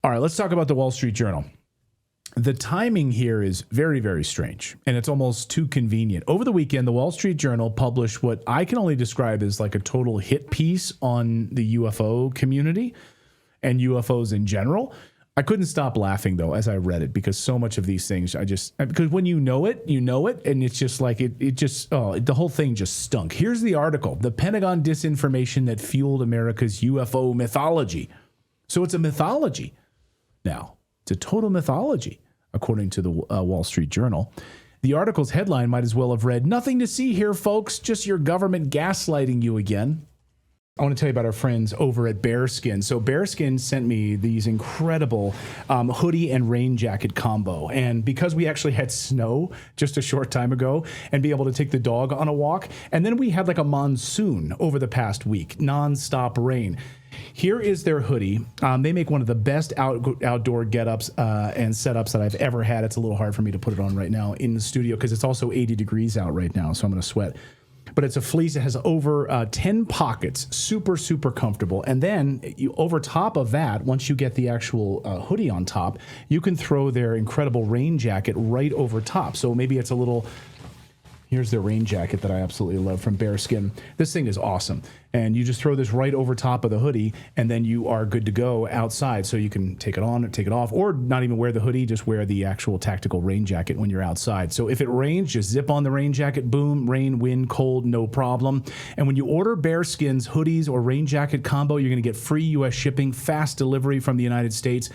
All right, let's talk about the Wall Street Journal. The timing here is very, very strange, and it's almost too convenient. Over the weekend, the Wall Street Journal published what I can only describe as like a total hit piece on the UFO community and UFOs in general. I couldn't stop laughing, though, as I read it, because so much of these things, because when you know it, and it's just like, the whole thing just stunk. Here's the article: the Pentagon disinformation that fueled America's UFO mythology. So it's a mythology now. It's a total mythology, according to the Wall Street Journal. The article's headline might as well have read, "Nothing to see here, folks, just your government gaslighting you again." I want to tell you about our friends over at Bearskin. So Bearskin sent me these incredible hoodie and rain jacket combo. And because we actually had snow just a short time ago and be able to take the dog on a walk, and then we had like a monsoon over the past week, nonstop rain. Here is their hoodie. They make one of the best outdoor get-ups and setups that I've ever had. It's a little hard for me to put it on right now in the studio because it's also 80 degrees out right now, so I'm going to sweat. But it's a fleece. It has over 10 pockets, super, super comfortable. And then over top of that, once you get the actual hoodie on top, you can throw their incredible rain jacket right over top. So maybe it's a little... Here's their rain jacket that I absolutely love from Bearskin. This thing is awesome. And you just throw this right over top of the hoodie, and then you are good to go outside. So you can take it on or take it off, or not even wear the hoodie, just wear the actual tactical rain jacket when you're outside. So if it rains, just zip on the rain jacket, boom, rain, wind, cold, no problem. And when you order Bearskin's hoodies or rain jacket combo, you're going to get free U.S. shipping, fast delivery from the United States.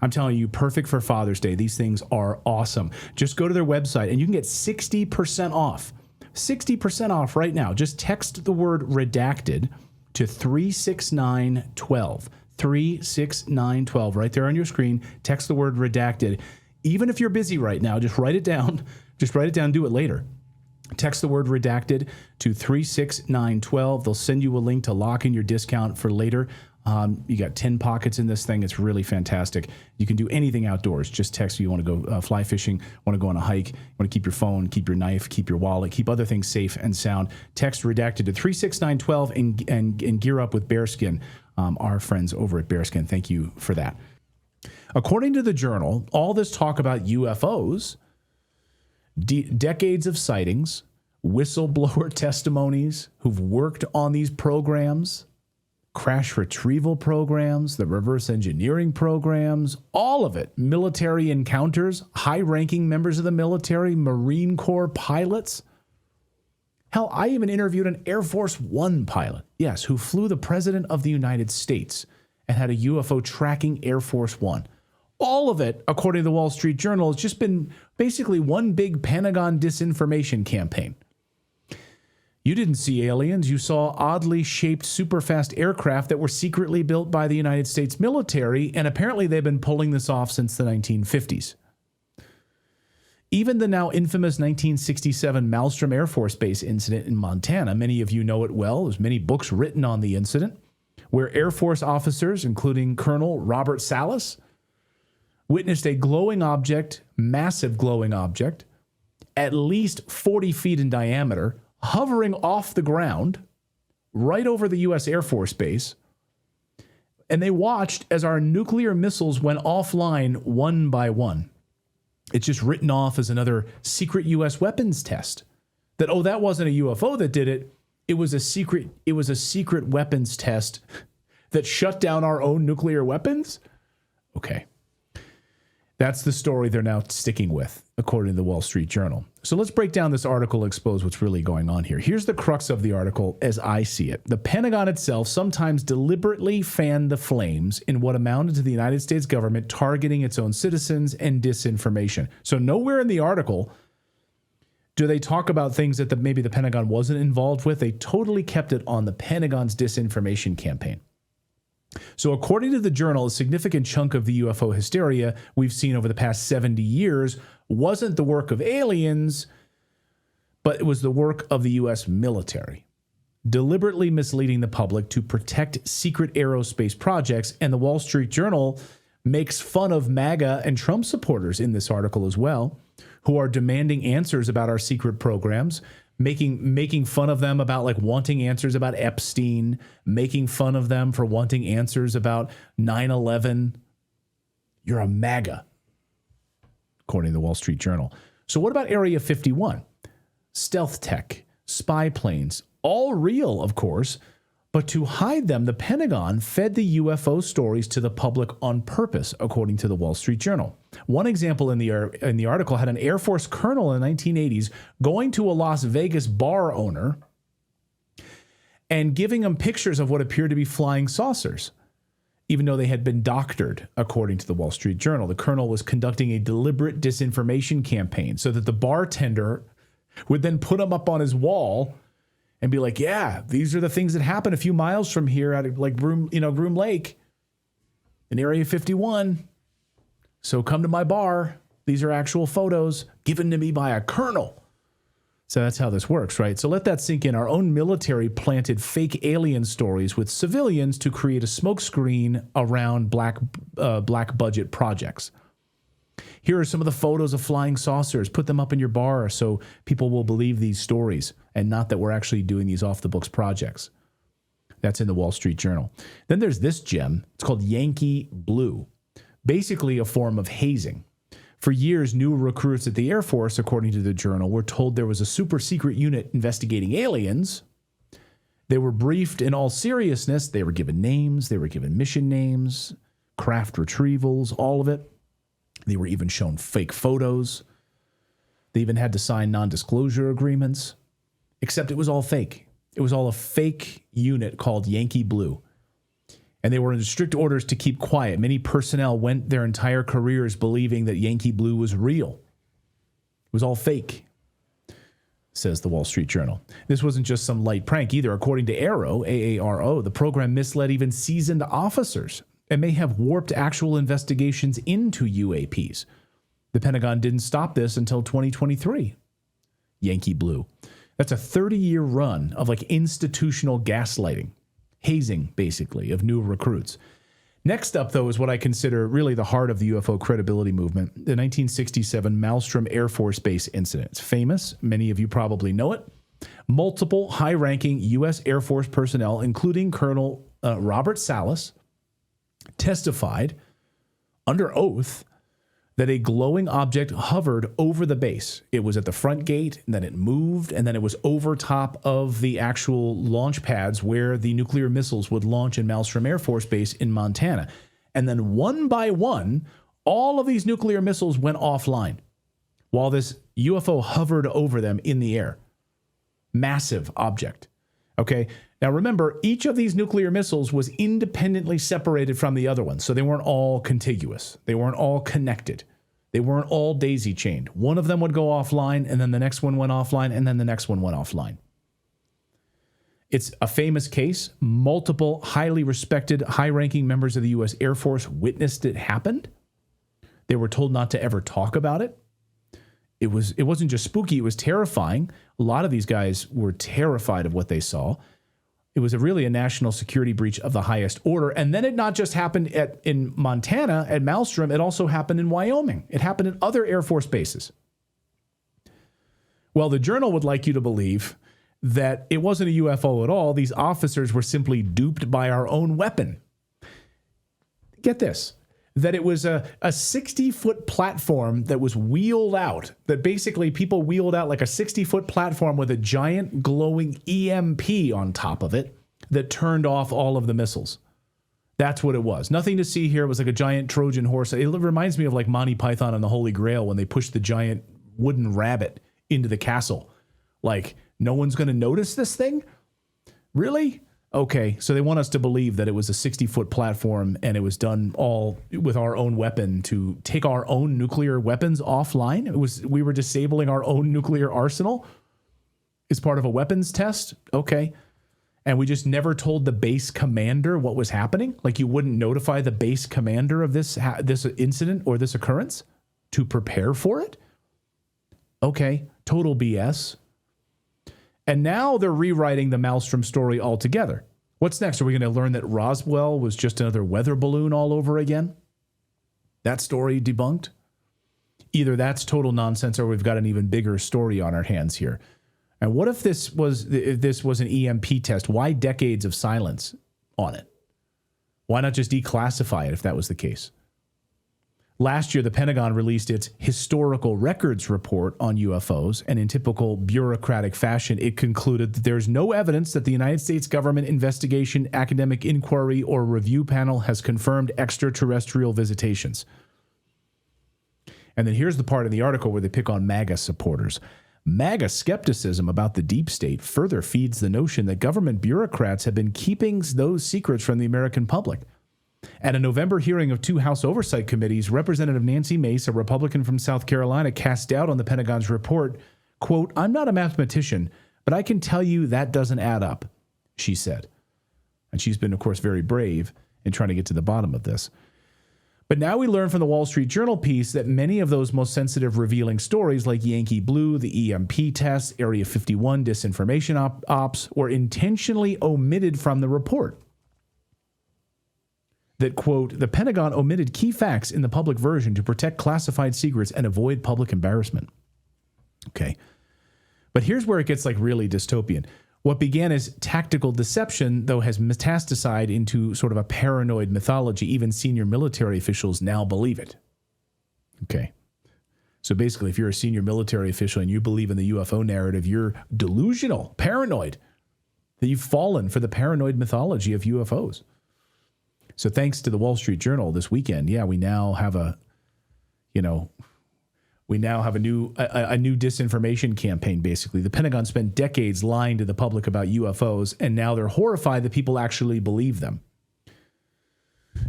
I'm telling you, perfect for Father's Day. These things are awesome. Just go to their website and you can get 60% off. 60% off right now. Just text the word redacted to 36912. 36912 right there on your screen. Text the word redacted. Even if you're busy right now, just write it down. Just write it down. Do it later. Text the word redacted to 36912. They'll send you a link to lock in your discount for later. You got 10 pockets in this thing. It's really fantastic. You can do anything outdoors. Just text. You want to go fly fishing, want to go on a hike, you want to keep your phone, keep your knife, keep your wallet, keep other things safe and sound. Text redacted to 36912 and gear up with Bearskin, our friends over at Bearskin. Thank you for that. According to the Journal, all this talk about UFOs, decades of sightings, whistleblower testimonies who've worked on these programs, crash retrieval programs, the reverse engineering programs, all of it, military encounters, high-ranking members of the military, Marine Corps pilots. Hell, I even interviewed an Air Force One pilot, yes, who flew the President of the United States and had a UFO tracking Air Force One. All of it, according to the Wall Street Journal, has just been basically one big Pentagon disinformation campaign. You didn't see aliens. You saw oddly shaped superfast aircraft that were secretly built by the United States military, and apparently they've been pulling this off since the 1950s. Even the now infamous 1967 Malmstrom Air Force Base incident in Montana, many of you know it well. There's many books written on the incident, where Air Force officers, including Colonel Robert Salas, witnessed a glowing object, massive glowing object, at least 40 feet in diameter, hovering off the ground right over the U.S. Air Force Base, and they watched as our nuclear missiles went offline one by one. It's just written off as another secret U.S. weapons test. That, oh, that wasn't a UFO that did it. It was a secret weapons test that shut down our own nuclear weapons? Okay. That's the story they're now sticking with, according to the Wall Street Journal. So let's break down this article, expose what's really going on here. Here's the crux of the article as I see it. The Pentagon itself sometimes deliberately fanned the flames in what amounted to the United States government targeting its own citizens and disinformation. So nowhere in the article do they talk about things that maybe the Pentagon wasn't involved with. They totally kept it on the Pentagon's disinformation campaign. So according to the Journal, a significant chunk of the UFO hysteria we've seen over the past 70 years wasn't the work of aliens, but it was the work of the U.S. military, deliberately misleading the public to protect secret aerospace projects. And the Wall Street Journal makes fun of MAGA and Trump supporters in this article as well, who are demanding answers about our secret programs, making fun of them about like wanting answers about Epstein, making fun of them for wanting answers about 9/11. You're a MAGA, according to the Wall Street Journal. So what about Area 51? Stealth tech, spy planes, all real, of course, but to hide them, the Pentagon fed the UFO stories to the public on purpose, according to the Wall Street Journal. One example in the article had an Air Force colonel in the 1980s going to a Las Vegas bar owner and giving him pictures of what appeared to be flying saucers, even though they had been doctored, according to the Wall Street Journal. The colonel was conducting a deliberate disinformation campaign so that the bartender would then put them up on his wall and be like, yeah, these are the things that happen a few miles from here at Groom Lake in Area 51. So come to my bar. These are actual photos given to me by a colonel. So that's how this works, right? So let that sink in. Our own military planted fake alien stories with civilians to create a smokescreen around black budget projects. Here are some of the photos of flying saucers. Put them up in your bar so people will believe these stories and not that we're actually doing these off-the-books projects. That's in the Wall Street Journal. Then there's this gem. It's called Yankee Blue, basically a form of hazing. For years, new recruits at the Air Force, according to the Journal, were told there was a super-secret unit investigating aliens. They were briefed in all seriousness. They were given names. They were given mission names, craft retrievals, all of it. They were even shown fake photos. They even had to sign non-disclosure agreements, except it was all fake. It was all a fake unit called Yankee Blue. And they were in strict orders to keep quiet. Many personnel went their entire careers believing that Yankee Blue was real. It was all fake, says the Wall Street Journal. This wasn't just some light prank either. According to AARO, the program misled even seasoned officers and may have warped actual investigations into UAPs. The Pentagon didn't stop this until 2023. Yankee Blue. That's a 30-year run of institutional gaslighting, hazing, basically, of new recruits. Next up, though, is what I consider really the heart of the UFO credibility movement, the 1967 Malmstrom Air Force Base incident. It's famous. Many of you probably know it. Multiple high-ranking U.S. Air Force personnel, including Colonel Robert Salas, testified under oath that a glowing object hovered over the base. It was at the front gate, and then it moved, and then it was over top of the actual launch pads where the nuclear missiles would launch in Malmstrom Air Force Base in Montana. And then one by one, all of these nuclear missiles went offline while this UFO hovered over them in the air. Massive object. Okay. Now remember, each of these nuclear missiles was independently separated from the other one. So they weren't all contiguous. They weren't all connected. They weren't all daisy chained. One of them would go offline, and then the next one went offline, and then the next one went offline. It's a famous case. Multiple highly respected, high-ranking members of the U.S. Air Force witnessed it happen. They were told not to ever talk about it. It wasn't just spooky, it was terrifying. A lot of these guys were terrified of what they saw. It was really a national security breach of the highest order. And then it not just happened in Montana at Malmstrom, it also happened in Wyoming. It happened in other Air Force bases. Well, the Journal would like you to believe that it wasn't a UFO at all. These officers were simply duped by our own weapon. Get this, that it was a 60-foot platform that was wheeled out, that basically people wheeled out like a 60-foot platform with a giant glowing EMP on top of it that turned off all of the missiles. That's what it was. Nothing to see here. It was like a giant Trojan horse. It reminds me of like Monty Python and the Holy Grail when they pushed the giant wooden rabbit into the castle. Like, no one's going to notice this thing? Really? Okay, so they want us to believe that it was a 60-foot platform and it was done all with our own weapon to take our own nuclear weapons offline. We were disabling our own nuclear arsenal as part of a weapons test. Okay, and we just never told the base commander what was happening. Like, you wouldn't notify the base commander of this incident or this occurrence to prepare for it. Okay, total BS. And now they're rewriting the Malmstrom story altogether. What's next? Are we going to learn that Roswell was just another weather balloon all over again? That story debunked? Either that's total nonsense or we've got an even bigger story on our hands here. And what if this was an EMP test? Why decades of silence on it? Why not just declassify it if that was the case? Last year, the Pentagon released its historical records report on UFOs, and in typical bureaucratic fashion, it concluded that there's no evidence that the United States government investigation, academic inquiry, or review panel has confirmed extraterrestrial visitations. And then here's the part in the article where they pick on MAGA supporters. MAGA skepticism about the deep state further feeds the notion that government bureaucrats have been keeping those secrets from the American public. At a November hearing of 2 House Oversight Committees, Representative Nancy Mace, a Republican from South Carolina, cast doubt on the Pentagon's report. Quote, "I'm not a mathematician, but I can tell you that doesn't add up," she said. And she's been, of course, very brave in trying to get to the bottom of this. But now we learn from the Wall Street Journal piece that many of those most sensitive revealing stories like Yankee Blue, the EMP tests, Area 51 disinformation ops were intentionally omitted from the report. That, quote, "the Pentagon omitted key facts in the public version to protect classified secrets and avoid public embarrassment." Okay. But here's where it gets like really dystopian. What began as tactical deception, though, has metastasized into sort of a paranoid mythology. Even senior military officials now believe it. Okay. So basically, if you're a senior military official and you believe in the UFO narrative, you're delusional, paranoid, that you've fallen for the paranoid mythology of UFOs. So thanks to the Wall Street Journal this weekend, we now have a new disinformation campaign, basically. The Pentagon spent decades lying to the public about UFOs, and now they're horrified that people actually believe them.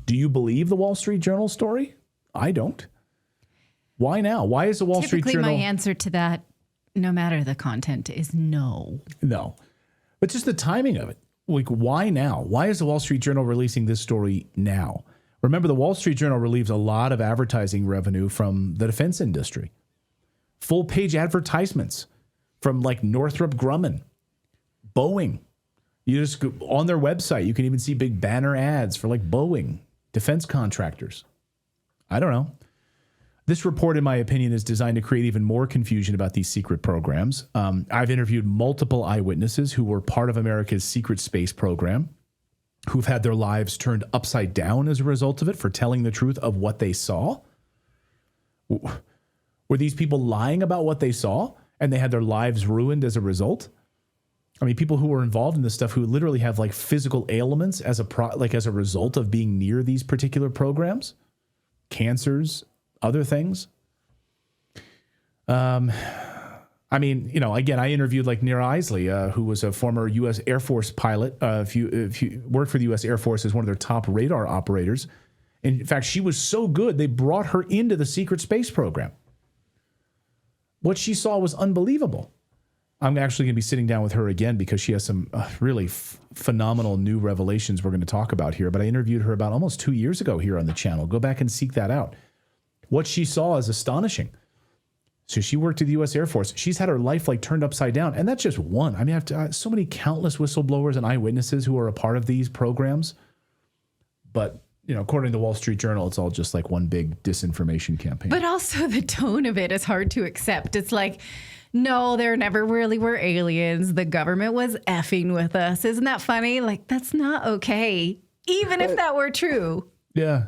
Do you believe the Wall Street Journal story? I don't. Why now? Why is the Wall Street Journal... Typically, my answer to that, no matter the content, is no. No. But just the timing of it. Like, why now? Why is the Wall Street Journal releasing this story now? Remember, the Wall Street Journal relieves a lot of advertising revenue from the defense industry. Full-page advertisements from like Northrop Grumman, Boeing. You just go on their website, you can even see big banner ads for like Boeing, defense contractors. I don't know. This report, in my opinion, is designed to create even more confusion about these secret programs. I've interviewed multiple eyewitnesses who were part of America's secret space program, who've had their lives turned upside down as a result of it for telling the truth of what they saw. Were these people lying about what they saw and they had their lives ruined as a result? I mean, people who were involved in this stuff who literally have like physical ailments as a result of being near these particular programs, cancers, other things. I mean, again, I interviewed like Nira Isley, who was a former U.S. Air Force pilot. If you worked for the U.S. Air Force as one of their top radar operators. In fact, she was so good, they brought her into the secret space program. What she saw was unbelievable. I'm actually going to be sitting down with her again because she has some really phenomenal new revelations we're going to talk about here. But I interviewed her about almost 2 years ago here on the channel. Go back and seek that out. What she saw is astonishing. So she worked at the U.S. Air Force. She's had her life like turned upside down. And that's just one. I mean, I have so many countless whistleblowers and eyewitnesses who are a part of these programs. But, according to the Wall Street Journal, it's all just like one big disinformation campaign. But also the tone of it is hard to accept. It's like, no, there never really were aliens. The government was effing with us. Isn't that funny? Like, that's not okay. Even if that were true. Yeah.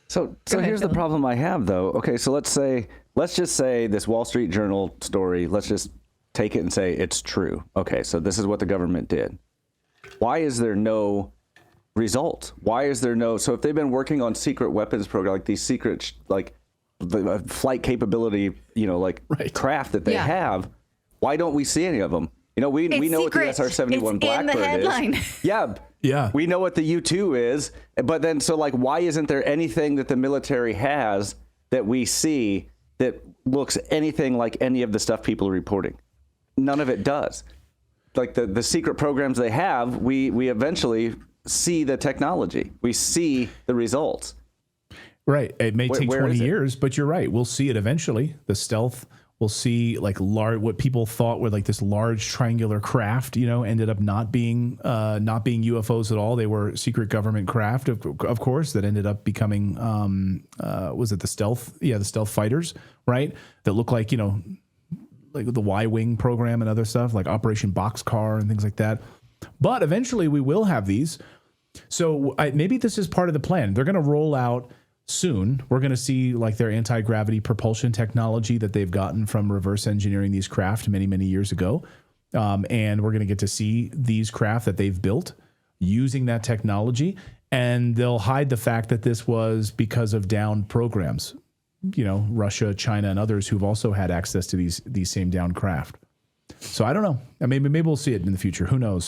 So here's the problem I have, though. Okay, so let's just say this Wall Street Journal story, let's just take it and say it's true. Okay, so this is what the government did. Why is there no result? Why is there no... So if they've been working on secret weapons program, like these secret, like the flight capability, craft that they have, why don't we see any of them? We know what the SR-71 Blackbird is. Yeah. We know what the U-2 is. But then, so like, why isn't there anything that the military has that we see that looks anything like any of the stuff people are reporting? None of it does. Like the secret programs they have, we eventually see the technology. We see the results. Right. It may take 20 years, but you're right. We'll see it eventually. The stealth. We'll see like what people thought were like this large triangular craft, ended up not being UFOs at all. They were secret government craft, of course, that ended up becoming, was it the stealth? Yeah, the stealth fighters, right? That look like, like the Y-Wing program and other stuff, like Operation Boxcar and things like that. But eventually we will have these. So maybe this is part of the plan. They're going to roll out soon we're going to see like their anti-gravity propulsion technology that they've gotten from reverse engineering these craft many, many years ago. And we're going to get to see these craft that they've built using that technology. And they'll hide the fact that this was because of downed programs, you know, Russia, China, and others who've also had access to these same downed craft. So I don't know. I mean, maybe we'll see it in the future. Who knows?